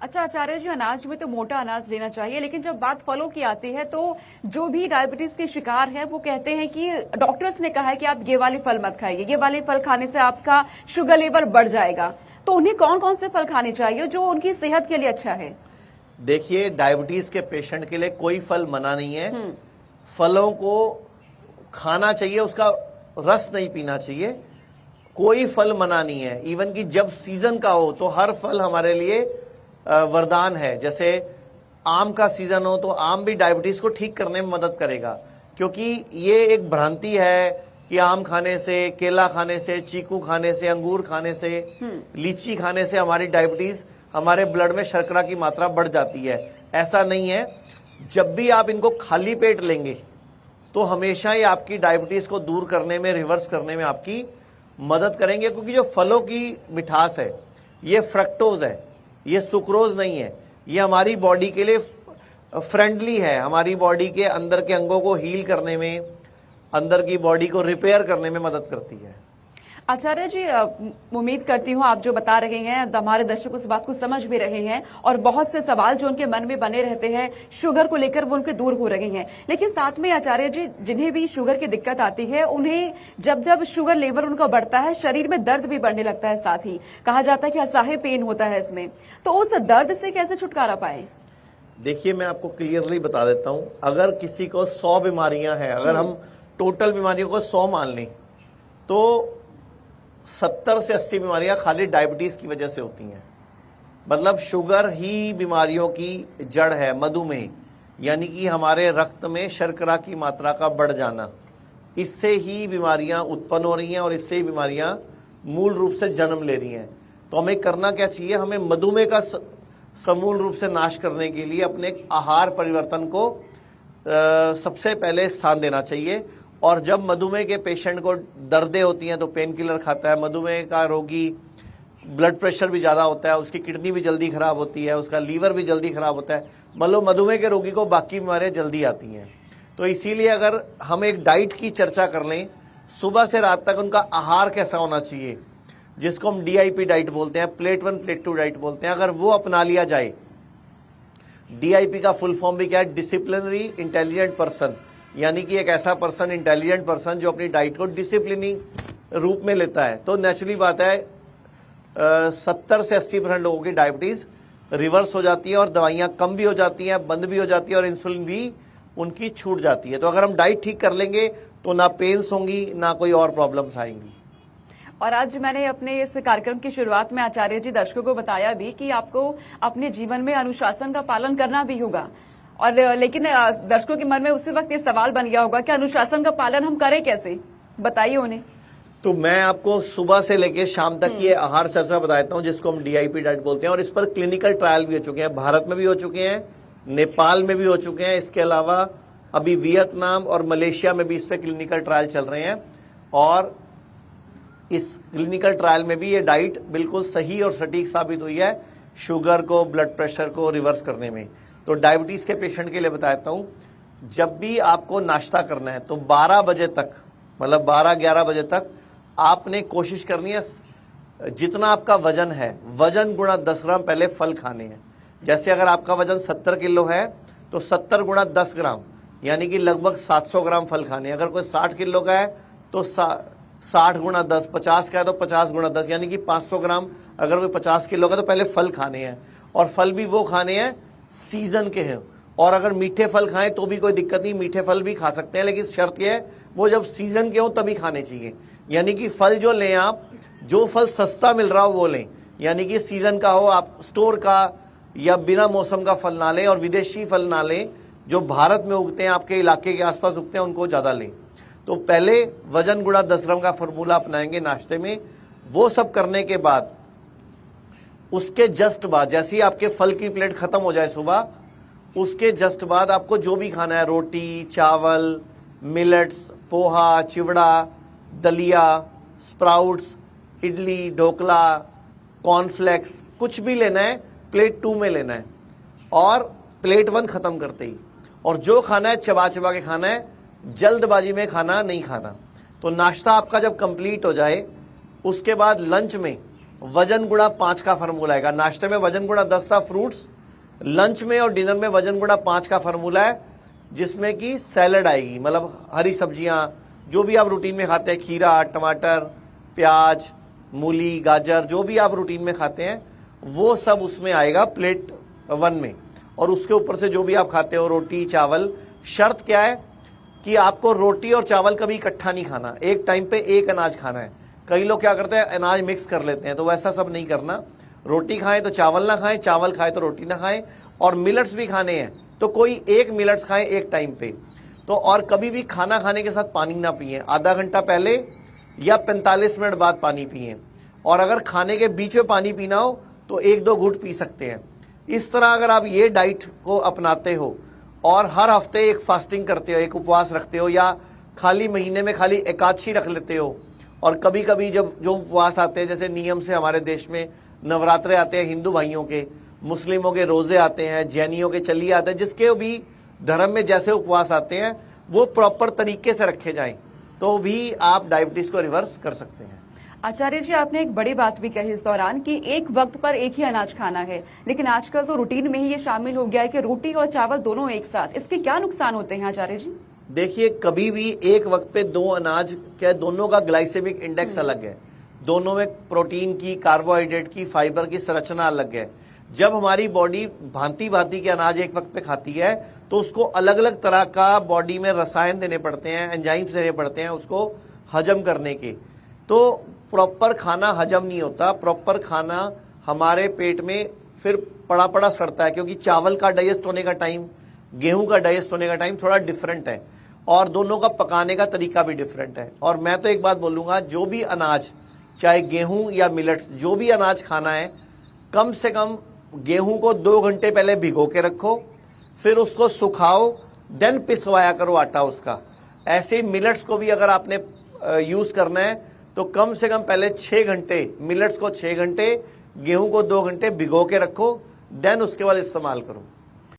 अच्छा आचार्य जी, अनाज में तो मोटा अनाज लेना चाहिए, लेकिन जब बात फलों की आती है तो जो भी डायबिटीज के शिकार है वो कहते हैं कि डॉक्टर्स ने कहा है कि आप ये वाले फल मत खाइए, ये वाले फल खाने से आपका शुगर लेवल बढ़ जाएगा। तो उन्हें कौन कौन से फल खाने चाहिए जो उनकी सेहत के लिए अच्छा है? देखिए, डायबिटीज के पेशेंट के लिए कोई फल मना नहीं है। फलों को खाना चाहिए, उसका रस नहीं पीना चाहिए। कोई फल मना नहीं है। इवन कि जब सीजन का हो तो हर फल हमारे लिए वरदान है। जैसे आम का सीजन हो तो आम भी डायबिटीज को ठीक करने में मदद करेगा, क्योंकि ये एक भ्रांति है कि आम खाने से, केला खाने से, चीकू खाने से, अंगूर खाने से, लीची खाने से हमारी डायबिटीज, हमारे ब्लड में शर्करा की मात्रा बढ़ जाती है। ऐसा नहीं है। जब भी आप इनको खाली पेट लेंगे तो हमेशा ही आपकी डायबिटीज को दूर करने में, रिवर्स करने में आपकी मदद करेंगे। क्योंकि जो फलों की मिठास है, ये फ्रक्टोज है, ये सुक्रोज नहीं है। ये हमारी बॉडी के लिए फ्रेंडली है, हमारी बॉडी के अंदर के अंगों को हील करने में, अंदर की बॉडी को रिपेयर करने में मदद करती है। आचार्य जी, उम्मीद करती हूँ आप जो बता रहे हैं हमारे दर्शक उस बात को समझ भी रहे हैं, और बहुत से सवाल जो उनके मन में बने रहते हैं शुगर को लेकर वो उनके दूर हो रहे हैं। लेकिन साथ में आचार्य जी, जिन्हें भी शुगर की दिक्कत आती है उन्हें जब जब शुगर लेवल उनका बढ़ता है, शरीर में दर्द भी बढ़ने लगता है। साथ ही कहा जाता है कि असह्य पेन होता है इसमें, तो उस दर्द से कैसे छुटकारा पाए? देखिए, मैं आपको क्लियरली बता देता हूं। अगर किसी को 100 बीमारियां हैं, अगर हम टोटल बीमारियों को 100 मान लें, तो 70 से 80 बीमारियां खाली डायबिटीज की वजह से होती हैं। मतलब शुगर ही बीमारियों की जड़ है। मधुमेह यानी कि हमारे रक्त में शर्करा की मात्रा का बढ़ जाना, इससे ही बीमारियां उत्पन्न हो रही हैं और इससे ही बीमारियां मूल रूप से जन्म ले रही हैं। तो हमें करना क्या चाहिए? हमें मधुमेह का समूल रूप से नाश करने के लिए अपने आहार परिवर्तन को सबसे पहले स्थान देना चाहिए। और जब मधुमेह के पेशेंट को दर्दें होती हैं तो पेन किलर खाता है। मधुमेह का रोगी ब्लड प्रेशर भी ज़्यादा होता है, उसकी किडनी भी जल्दी खराब होती है, उसका लीवर भी जल्दी खराब होता है। मतलब मधुमेह के रोगी को बाकी बीमारियाँ जल्दी आती हैं। तो इसीलिए अगर हम एक डाइट की चर्चा कर लें, सुबह से रात तक उनका आहार कैसा होना चाहिए, जिसको हम DIP डाइट बोलते हैं, प्लेट 1 प्लेट 2 डाइट बोलते हैं, अगर वो अपना लिया जाए। DIP का फुल फॉर्म भी क्या है? डिसिप्लिनरी इंटेलिजेंट पर्सन, यानी कि एक ऐसा पर्सन, इंटेलिजेंट पर्सन जो अपनी डाइट को डिसिप्लिनिंग रूप में लेता है। तो नेचुरली बात है 70 से 80% लोगों की डायबिटीज रिवर्स हो जाती है और दवाइयां कम भी हो जाती हैं, बंद भी हो जाती है और इंसुलिन भी उनकी छूट जाती है। तो अगर हम डाइट ठीक कर लेंगे तो ना पेन्स होंगी, ना कोई और प्रॉब्लम्स आएंगी। और आज मैंने अपने इस कार्यक्रम की शुरुआत में आचार्य जी दर्शकों को बताया भी कि आपको अपने जीवन में अनुशासन का पालन करना भी होगा। और लेकिन दर्शकों के मन में उसी वक्त ये सवाल बन गया होगा कि अनुशासन का पालन हम करें कैसे, बताइए उन्हें। तो मैं आपको सुबह से लेकर शाम तक ये आहार चर्चा बताता हूँ, जिसको हम DIP डाइट बोलते हैं। और इस पर क्लिनिकल ट्रायल भी हो चुके हैं, भारत में भी हो चुके हैं, नेपाल में भी हो चुके हैं। इसके अलावा अभी वियतनाम और मलेशिया में भी इस पर क्लिनिकल ट्रायल चल रहे हैं। और इस क्लिनिकल ट्रायल में भी ये डाइट बिल्कुल सही और सटीक साबित हुई है शुगर को, ब्लड प्रेशर को रिवर्स करने में। तो डायबिटीज के पेशेंट के लिए बताता हूं, जब भी आपको नाश्ता करना है तो 12 बजे तक, मतलब 12-11 बजे तक आपने कोशिश करनी है जितना आपका वजन है, वजन गुणा 10 ग्राम पहले फल खाने हैं। जैसे अगर आपका वजन 70 किलो है तो 70 गुणा 10 ग्राम यानी कि लगभग 700 ग्राम फल खाने हैं। अगर कोई 60 किलो का है तो 60 गुणा 10, 50 का है तो 50 गुणा 10 यानी कि 500 ग्राम। अगर कोई 50 किलो का तो पहले फल खाने हैं, और फल भी वो खाने हैं सीजन के हैं। और अगर मीठे फल खाएं तो भी कोई दिक्कत नहीं, मीठे फल भी खा सकते हैं, लेकिन शर्त यह है वो जब सीजन के हो तभी खाने चाहिए। यानी कि फल जो लें आप, जो फल सस्ता मिल रहा हो वो लें, यानी कि सीजन का हो, आप स्टोर का या बिना मौसम का फल ना लें, और विदेशी फल ना लें, जो भारत में उगते हैं, आपके इलाके के आसपास उगते हैं, उनको ज़्यादा लें। तो पहले वजन गुणा 10 ग्राम का फॉर्मूला अपनाएंगे नाश्ते में। वो सब करने के बाद, उसके जस्ट बाद, जैसे ही आपके फल की प्लेट खत्म हो जाए सुबह, उसके जस्ट बाद आपको जो भी खाना है, रोटी, चावल, मिलेट्स, पोहा, चिवड़ा, दलिया, स्प्राउट्स, इडली, ढोकला, कॉर्नफ्लेक्स, कुछ भी लेना है प्लेट 2 में लेना है, और प्लेट 1 खत्म करते ही। और जो खाना है चबा चबा के खाना है, जल्दबाजी में खाना नहीं खाना। तो नाश्ता आपका जब कंप्लीट हो जाए, उसके बाद लंच में वजन गुणा 5 का फॉर्मूला आएगा। नाश्ते में वजन गुणा 10 था फ्रूट्स, लंच में और डिनर में वजन गुणा 5 का फॉर्मूला है, जिसमें कि सैलड आएगी, मतलब हरी सब्जियां जो भी आप रूटीन में खाते हैं, खीरा, टमाटर, प्याज, मूली, गाजर, जो भी आप रूटीन में खाते हैं वो सब उसमें आएगा प्लेट 1 में। और उसके ऊपर से जो भी आप खाते हो, रोटी, चावल। शर्त क्या है कि आपको रोटी और चावल कभी इकट्ठा नहीं खाना, एक टाइम पे एक अनाज खाना है। कई लोग क्या करते हैं, अनाज मिक्स कर लेते हैं, तो वैसा सब नहीं करना। रोटी खाएं तो चावल ना खाएं, चावल खाएं तो रोटी ना खाएं, और मिलेट्स भी खाने हैं तो कोई एक मिलेट्स खाएं एक टाइम पे। तो और कभी भी खाना खाने के साथ पानी ना पिए, आधा घंटा पहले या 45 मिनट बाद पानी पिए। और अगर खाने के बीच में पानी पीना हो तो 1-2 घूंट पी सकते हैं। इस तरह अगर आप ये डाइट को अपनाते हो और हर हफ्ते एक फास्टिंग करते हो, एक उपवास रखते हो, या खाली महीने में खाली एकादशी रख लेते हो, और कभी कभी जब जो उपवास आते हैं, जैसे नियम से हमारे देश में नवरात्रे आते हैं हिंदू भाइयों के, मुस्लिमों के रोजे आते हैं, जैनियों के चलिए आते हैं, जिसके भी धर्म में जैसे उपवास आते हैं वो प्रॉपर तरीके से रखे जाएं, तो भी आप डायबिटीज को रिवर्स कर सकते हैं। आचार्य जी, आपने एक बड़ी बात भी कही इस दौरान कि एक वक्त पर एक ही अनाज खाना है, लेकिन आजकल तो रूटीन में ही ये शामिल हो गया है कि रोटी और चावल दोनों एक साथ। इसके क्या नुकसान होते हैं आचार्य जी? देखिए, कभी भी एक वक्त पे 2 अनाज, क्या दोनों का ग्लाइसेमिक इंडेक्स अलग है, दोनों में प्रोटीन की, कार्बोहाइड्रेट की, फाइबर की संरचना अलग है। जब हमारी बॉडी भांति भांति के अनाज एक वक्त पे खाती है तो उसको अलग अलग तरह का बॉडी में रसायन देने पड़ते हैं, एंजाइम्स देने पड़ते हैं उसको हजम करने के। तो प्रॉपर खाना हजम नहीं होता, प्रॉपर खाना हमारे पेट में फिर पड़ा पड़ा सड़ता है, क्योंकि चावल का डाइजेस्ट होने का टाइम, गेहूं का डाइजेस्ट होने का टाइम थोड़ा डिफरेंट है, और दोनों का पकाने का तरीका भी डिफरेंट है। और मैं तो एक बात बोलूंगा, जो भी अनाज, चाहे गेहूं या मिलेट्स, जो भी अनाज खाना है, कम से कम गेहूं को 2 घंटे पहले भिगो के रखो, फिर उसको सुखाओ, देन पिसवाया करो आटा उसका। ऐसे मिलेट्स को भी अगर आपने यूज करना है तो कम से कम पहले 6 घंटे, मिलेट्स को 6 घंटे, गेहूं को 2 घंटे भिगो के रखो, देन उसके बाद इस्तेमाल करो।